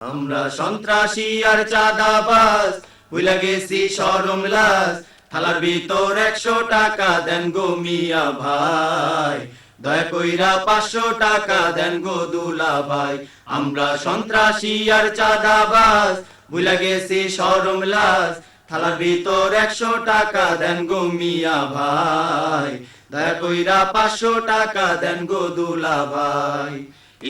আমরা সন্ত্রাসী আর চাঁদাবাজ ভুলে গেছি শরম লাজ থালার ভিতর 100 টাকা দেন গো মিয়া ভাই দয়া কইরা 500 টাকা দেন গো দুলা ভাই আমরা সন্ত্রাসী আর চাঁদাবাজ ভুলে গেছি শরম লাজ থালার ভিতর 100 টাকা দেন গো মিয়া ভাই দয়া কইরা 500 টাকা দেন গো দুলা ভাই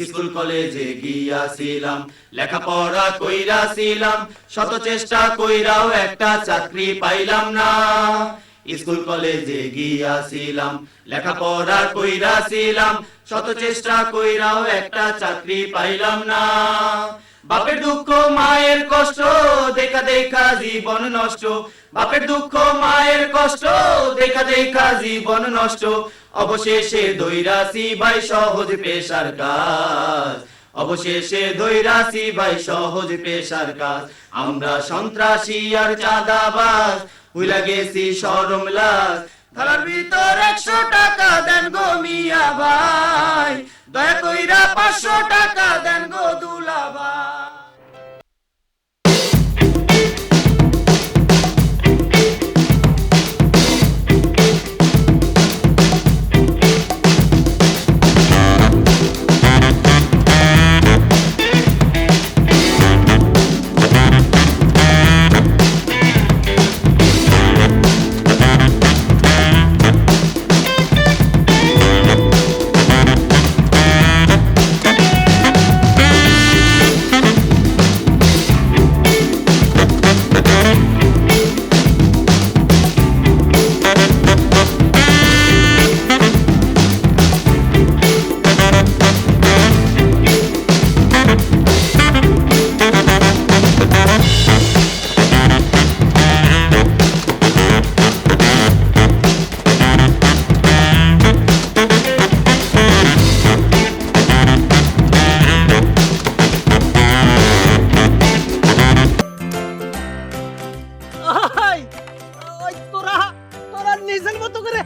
স্কুল কলেজে গিয়াছিলাম লেখাপড়া কইরাছিলাম শত চেষ্টা কইরাও একটা চাকরি পাইলাম না স্কুল কলেজে গিয়াছিলাম লেখাপড়া কইরাছিলাম শত চেষ্টা কইরাও একটা চাকরি পাইলাম না বাপের দুঃখ মায়ের কষ্ট দেখা দেখা জীবন নষ্ট বাপের দুঃখ মায়ের কষ্ট দেখা দেখা জীবন নষ্ট অবশেষে দৈরাসি ভাই সহজ পেশার কাজ অবশেষে দৈরাসি ভাই সহজ পেশার কাজ আমরা সন্ত্রাসী আর চাঁদাবাজ ভুলে গেছি শরম লাজ থালার ভিতর 100 টাকা দেন গো মিয়া ভাই দয়া কইরা 500 টাকা দেন গো দুলা ভাই ওই তোরা তোরা নিজের মতো করে